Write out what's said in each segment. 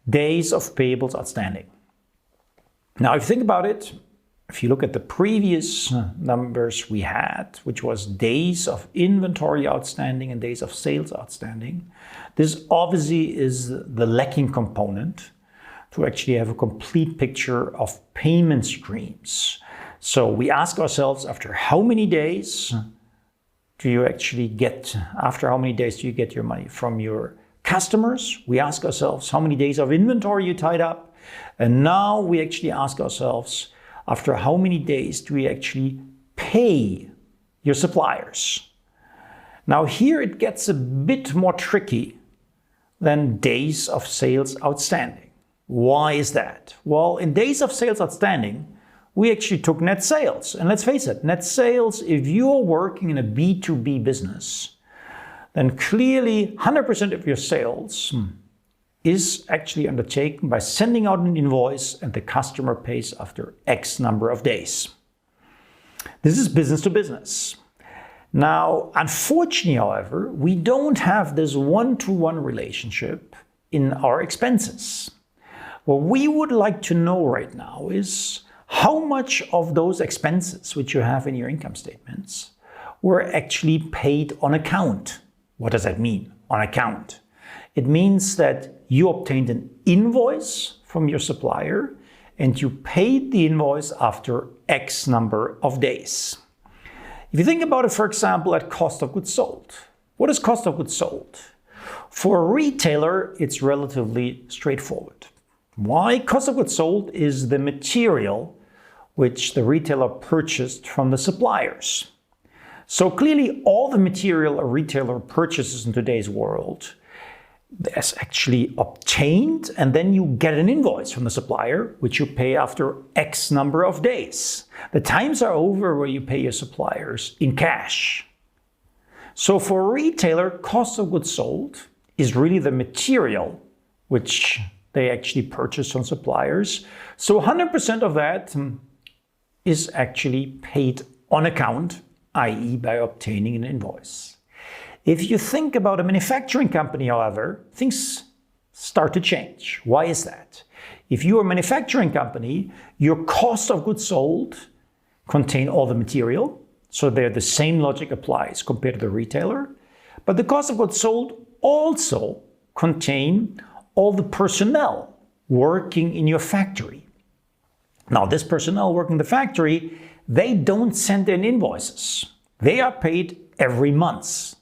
days of payables outstanding. Now, if you think about it, if you look at the previous numbers we had, which was days of inventory outstanding and days of sales outstanding, this obviously is the lacking component to actually have a complete picture of payment streams. So we ask ourselves, after how many days do you actually get, after how many days do you get your money from your customers? We ask ourselves, how many days of inventory you tied up? And now we actually ask ourselves, after how many days do we actually pay your suppliers? Now here it gets a bit more tricky than days of sales outstanding. Why is that? Well, in days of sales outstanding, we actually took net sales. And let's face it, net sales, if you're working in a B2B business, then clearly 100% of your sales is actually undertaken by sending out an invoice and the customer pays after X number of days. This is business to business. Now, unfortunately, however, we don't have this one-to-one relationship in our expenses. What we would like to know right now is how much of those expenses which you have in your income statements were actually paid on account. What does that mean, on account? It means that you obtained an invoice from your supplier and you paid the invoice after X number of days. If you think about it, for example, at cost of goods sold. What is cost of goods sold? For a retailer, it's relatively straightforward. Why? Cost of goods sold is the material which the retailer purchased from the suppliers. So clearly all the material a retailer purchases in today's world is actually obtained, and then you get an invoice from the supplier, which you pay after X number of days. The times are over where you pay your suppliers in cash. So for a retailer, cost of goods sold is really the material which they actually purchase from suppliers. So 100% of that is actually paid on account, i.e. by obtaining an invoice. If you think about a manufacturing company, however, things start to change. Why is that? If you're a manufacturing company, your cost of goods sold contain all the material, so there the same logic applies compared to the retailer, but the cost of goods sold also contain all the personnel working in your factory. Now, this personnel working in the factory, they don't send in invoices. They are paid every month.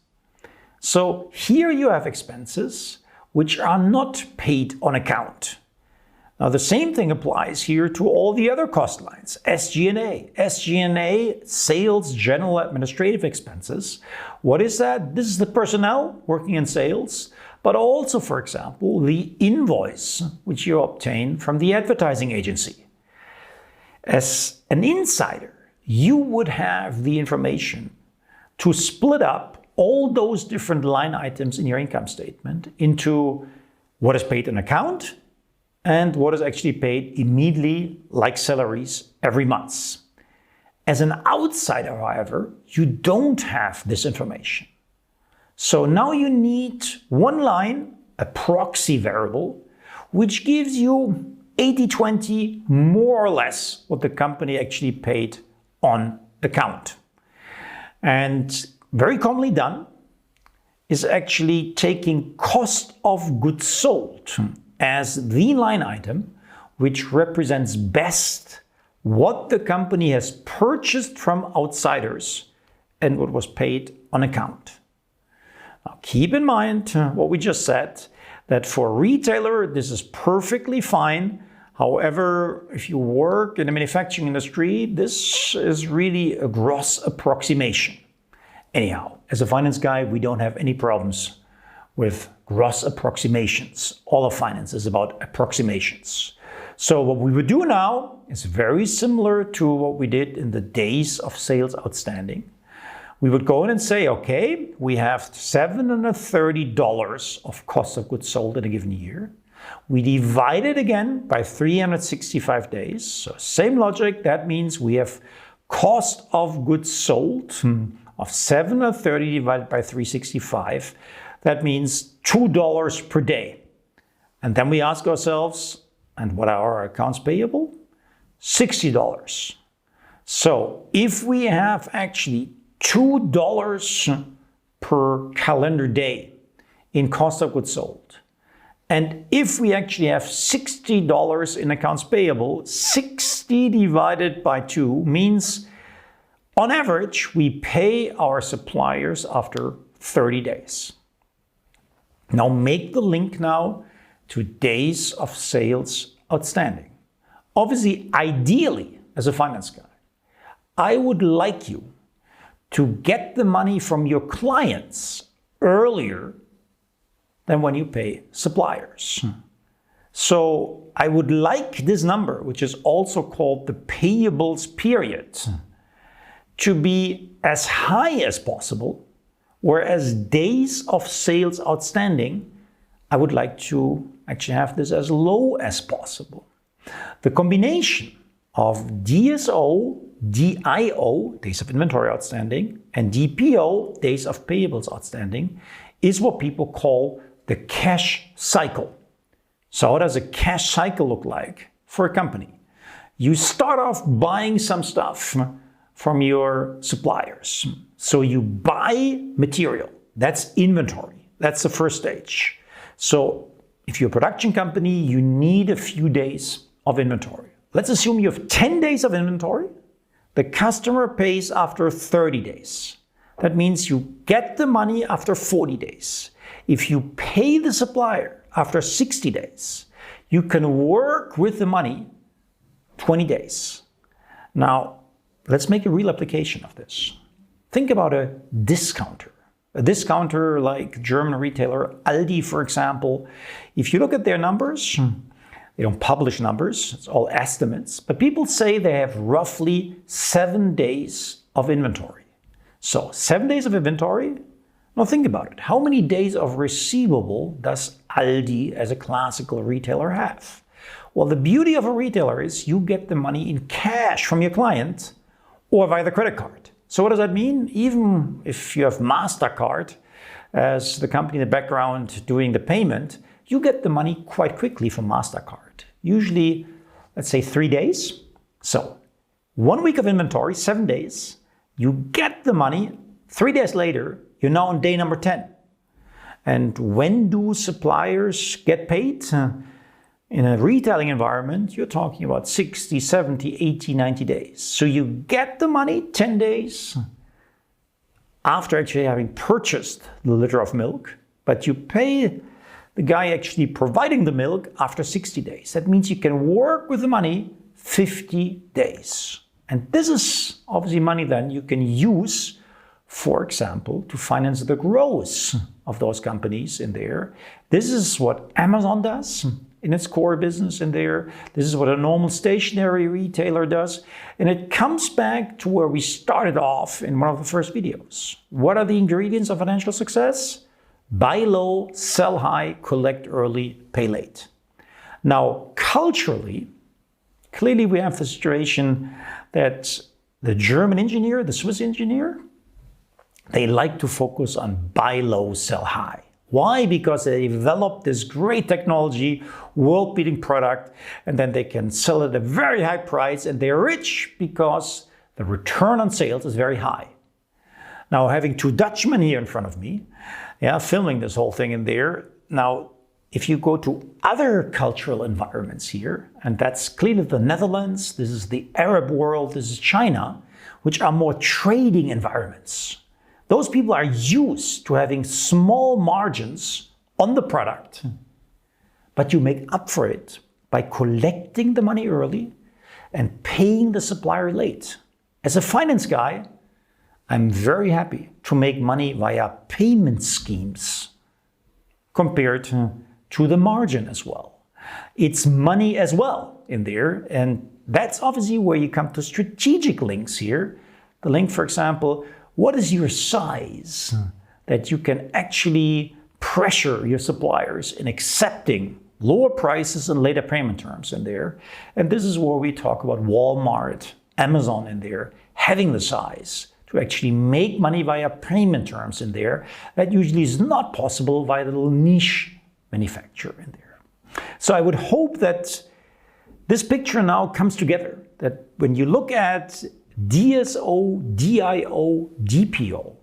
So here you have expenses which are not paid on account. Now the same thing applies here to all the other cost lines. SG&A, sales, general administrative expenses. What is that? This is the personnel working in sales, but also, for example, the invoice which you obtain from the advertising agency. As an insider, you would have the information to split up all those different line items in your income statement into what is paid on account and what is actually paid immediately, like salaries, every month. As an outsider, however, you don't have this information. So now you need one line, a proxy variable, which gives you 80-20, more or less, what the company actually paid on account. And very commonly done is actually taking cost of goods sold as the line item which represents best what the company has purchased from outsiders and what was paid on account. Now keep in mind what we just said, that for a retailer this is perfectly fine. However, if you work in the manufacturing industry, this is really a gross approximation. Anyhow, as a finance guy, we don't have any problems with gross approximations. All of finance is about approximations. So what we would do now is very similar to what we did in the days of sales outstanding. We would go in and say, okay, we have $730 of cost of goods sold in a given year. We divide it again by 365 days. So same logic, that means we have cost of goods sold of 730 divided by 365. That means $2 per day. And then we ask ourselves, and what are our accounts payable? $60. So if we have actually $2 per calendar day in cost of goods sold, and if we actually have $60 in accounts payable, 60 divided by 2 means on average we pay our suppliers after 30 days. Now make the link now to days of sales outstanding. Obviously, ideally, as a finance guy, I would like you to get the money from your clients earlier than when you pay suppliers. So I would like this number, which is also called the payables period, to be as high as possible, whereas days of sales outstanding, I would like to actually have this as low as possible. The combination of DSO, DIO, days of inventory outstanding, and DPO, days of payables outstanding, is what people call the cash cycle. So how does a cash cycle look like for a company? You start off buying some stuff from your suppliers. So you buy material, that's inventory, that's the first stage. So if you're a production company, you need a few days of inventory. Let's assume you have 10 days of inventory. The customer pays after 30 days. That means you get the money after 40 days. If you pay the supplier after 60 days, you can work with the money 20 days. Now, let's make a real application of this. Think about a discounter. A discounter like German retailer Aldi, for example. If you look at their numbers, they don't publish numbers, it's all estimates, but people say they have roughly 7 days of inventory. So 7 days of inventory. Now think about it. How many days of receivable does Aldi as a classical retailer have? Well, the beauty of a retailer is you get the money in cash from your client or via the credit card. So what does that mean? Even if you have MasterCard as the company in the background doing the payment, you get the money quite quickly from MasterCard. Usually, let's say 3 days. So 1 week of inventory, 7 days, you get the money. 3 days later, you're now on day number 10. And when do suppliers get paid? In a retailing environment, you're talking about 60, 70, 80, 90 days. So you get the money 10 days after actually having purchased the liter of milk, but you pay the guy actually providing the milk after 60 days. That means you can work with the money 50 days. And this is obviously money then you can use, for example, to finance the growth of those companies in there. This is what Amazon does in its core business in there. This is what a normal stationary retailer does. And it comes back to where we started off in one of the first videos. What are the ingredients of financial success? Buy low, sell high, collect early, pay late. Now, culturally, clearly we have the situation that the German engineer, the Swiss engineer, they like to focus on buy low, sell high. Why? Because they developed this great technology, world-beating product, and then they can sell it at a very high price, and they're rich because the return on sales is very high. Now, having two Dutchmen here in front of me, filming this whole thing in there. Now, if you go to other cultural environments here, and that's clearly the Netherlands, this is the Arab world, this is China, which are more trading environments. Those people are used to having small margins on the product, but you make up for it by collecting the money early and paying the supplier late. As a finance guy, I'm very happy to make money via payment schemes compared to the margin as well. It's money as well in there, and that's obviously where you come to strategic links here. The link, for example, what is your size that you can actually pressure your suppliers in accepting lower prices and later payment terms in there? And this is where we talk about Walmart, Amazon in there, having the size to actually make money via payment terms in there. That usually is not possible via the little niche manufacturer in there. So I would hope that this picture now comes together, that when you look at DSO, DIO, DPO,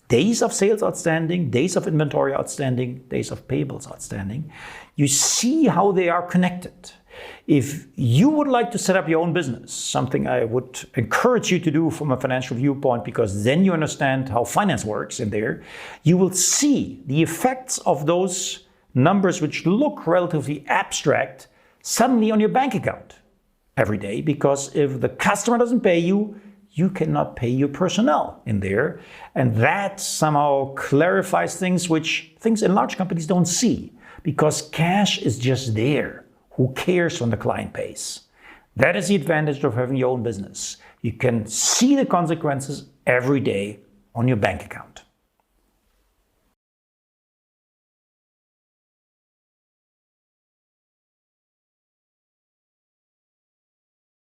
days of sales outstanding, days of inventory outstanding, days of payables outstanding, you see how they are connected. If you would like to set up your own business, something I would encourage you to do from a financial viewpoint, because then you understand how finance works in there, you will see the effects of those numbers which look relatively abstract suddenly on your bank account every day, because if the customer doesn't pay you, you cannot pay your personnel in there. And that somehow clarifies things which things in large companies don't see, because cash is just there. Who cares when the client pays? That is the advantage of having your own business. You can see the consequences every day on your bank account.